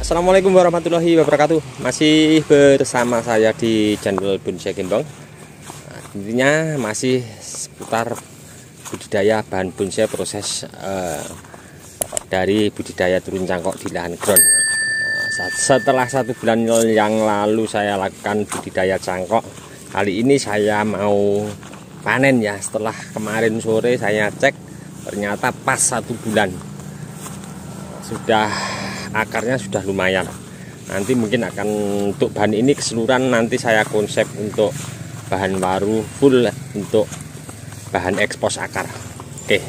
Assalamualaikum warahmatullahi wabarakatuh. Masih bersama saya di channel Bonsai Gembong. Intinya masih seputar budidaya bahan bonsai, proses dari budidaya turun cangkok di lahan ground. Setelah 1 bulan yang lalu saya lakukan budidaya cangkok, kali ini saya mau panen ya. Setelah kemarin sore saya cek, ternyata pas 1 bulan sudah akarnya sudah lumayan. Nanti mungkin akan untuk bahan ini keseluruhan nanti saya konsep untuk bahan baru full untuk bahan ekspos akar. Oke,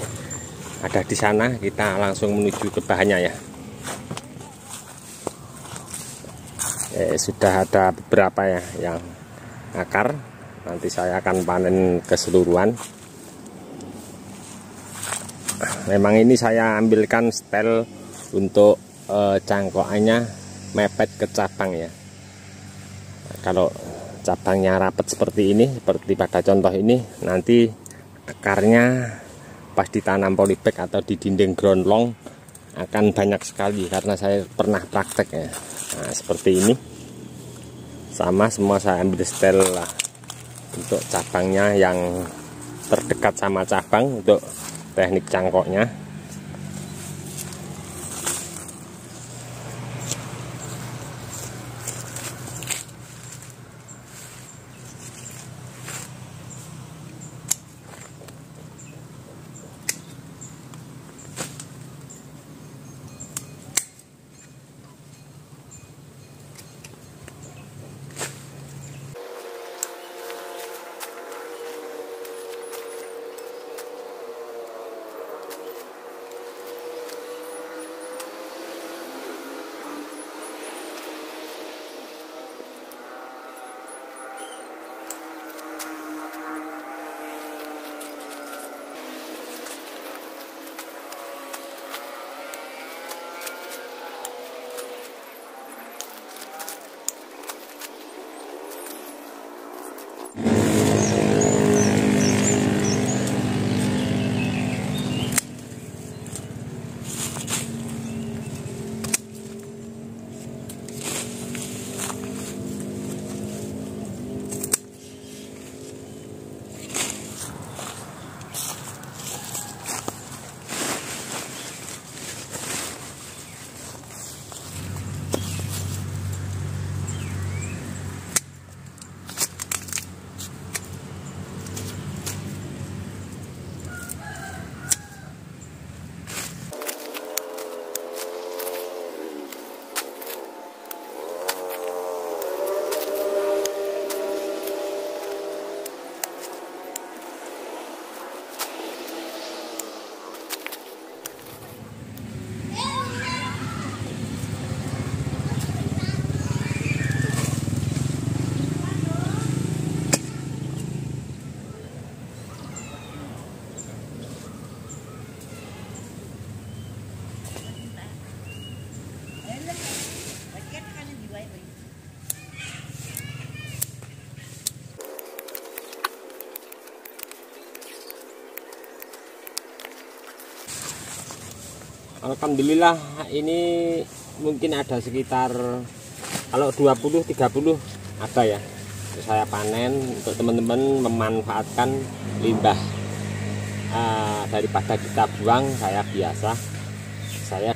ada di sana, kita langsung menuju ke bahannya ya. Sudah ada beberapa ya yang akar, nanti saya akan panen keseluruhan. Memang ini saya ambilkan setel untuk cangkokannya mepet ke cabang ya. Kalau cabangnya rapat seperti ini, seperti pada contoh ini, nanti akarnya pas ditanam polybag atau di dinding ground long akan banyak sekali, karena saya pernah praktek ya. Nah, seperti ini sama semua saya ambil setel lah untuk cabangnya yang terdekat sama cabang untuk teknik cangkoknya. Alhamdulillah ini mungkin ada sekitar kalau 20-30 ada ya. Saya panen untuk teman-teman memanfaatkan limbah daripada kita buang. Saya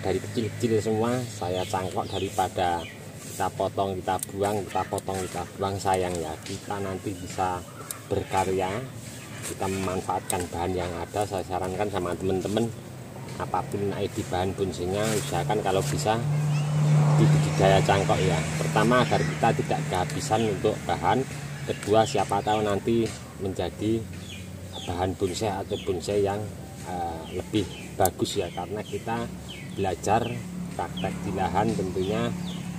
dari kecil-kecil semua saya cangkok, daripada kita potong kita buang, kita potong kita buang, sayang ya. Kita nanti bisa berkarya, kita memanfaatkan bahan yang ada. Saya sarankan sama teman-teman, apapun ID bahan bonsainya, usahakan kalau bisa di budidaya cangkok ya. Pertama, agar kita tidak kehabisan untuk bahan. Kedua, siapa tahu nanti menjadi bahan bonsai atau bonsai yang lebih bagus ya, karena kita belajar praktek di lahan. Tentunya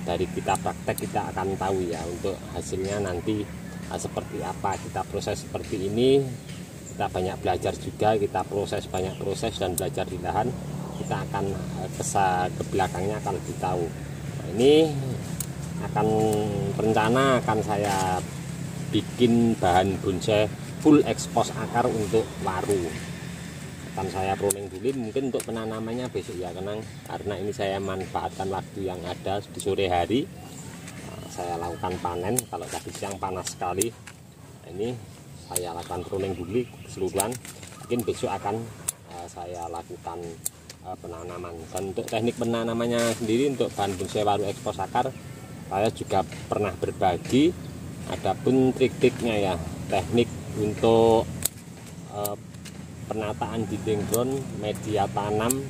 dari kita praktek kita akan tahu ya untuk hasilnya nanti seperti apa. Kita proses seperti ini, kita banyak belajar juga, kita banyak proses dan belajar di lahan, kita akan ke belakangnya akan lebih tahu. Nah, ini akan rencana akan saya bikin bahan bonsai full ekspos akar untuk waru. akan saya pruning dulu mungkin untuk penanamannya besok ya, karena ini saya manfaatkan waktu yang ada di sore hari. Saya lakukan panen. Kalau tadi siang panas sekali, ini saya lakukan pruning dulu keseluruhan. Mungkin besok akan saya lakukan penanaman. Dan untuk teknik penanamannya sendiri, untuk bahan bonsai waru ekspos akar saya juga pernah berbagi. Adapun trik-triknya ya, teknik untuk penataan dinding ground, media tanam,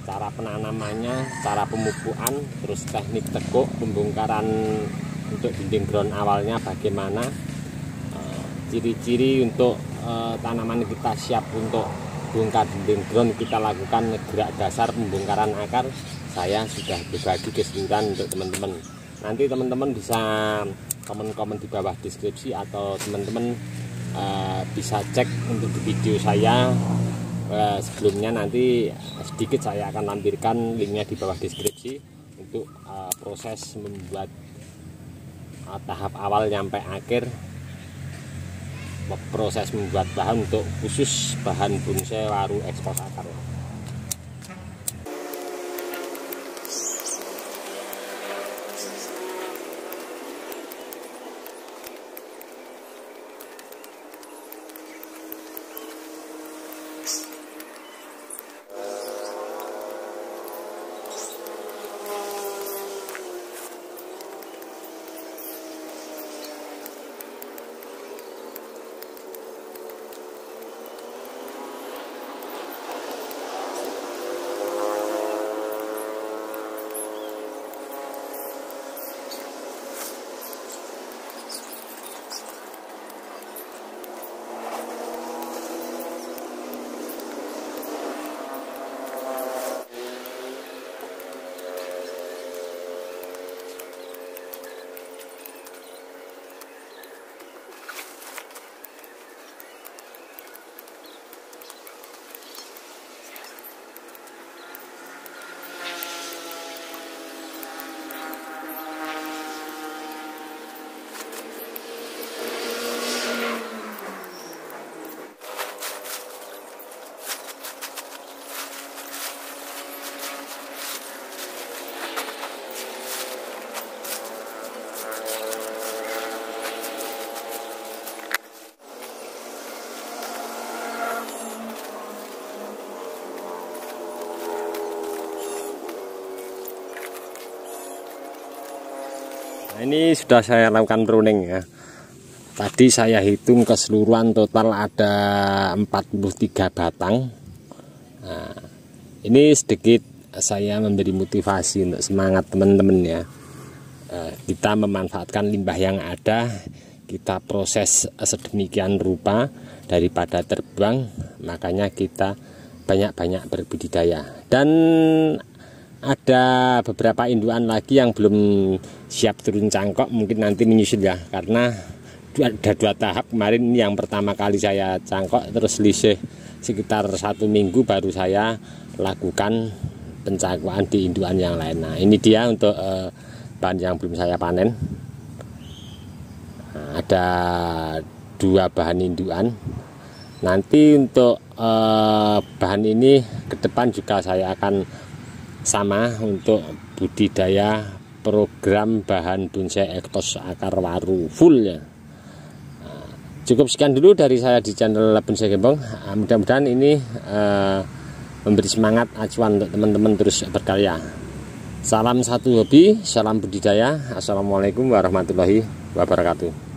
cara penanamannya, cara pemupukan, terus teknik tekuk, pembongkaran untuk dinding ground awalnya bagaimana, ciri-ciri untuk tanaman kita siap untuk bongkar dinding ground, kita lakukan gerak dasar pembongkaran akar, saya sudah berbagi keseluruhan untuk teman-teman. Nanti teman-teman bisa komen-komen di bawah deskripsi, atau teman-teman bisa cek untuk di video saya sebelumnya. Nanti sedikit saya akan lampirkan linknya di bawah deskripsi untuk proses membuat tahap awal sampai akhir, proses membuat bahan untuk khusus bahan bonsai waru ekspos akar. Nah, ini sudah saya lakukan pruning ya. Tadi saya hitung keseluruhan total ada 43 batang. Nah, ini sedikit saya memberi motivasi untuk semangat teman-teman ya. Kita memanfaatkan limbah yang ada, kita proses sedemikian rupa, daripada terbuang, makanya kita banyak-banyak berbudidaya. Dan ada beberapa indukan lagi yang belum siap turun cangkok, mungkin nanti menyusul ya, karena ada 2 tahap. Kemarin ini yang pertama kali saya cangkok, terus selisih sekitar 1 minggu baru saya lakukan pencangkokan di indukan yang lain. Nah, ini dia untuk bahan yang belum saya panen. Nah, ada 2 bahan indukan. Nanti untuk bahan ini ke depan juga saya akan sama untuk budidaya program bahan bonsai ekspos akar waru full ya. Nah, cukup sekian dulu dari saya di channel Bonsai Gembong. Mudah-mudahan ini memberi semangat acuan untuk teman-teman terus berkarya. Salam satu hobi, salam budidaya. Assalamualaikum warahmatullahi wabarakatuh.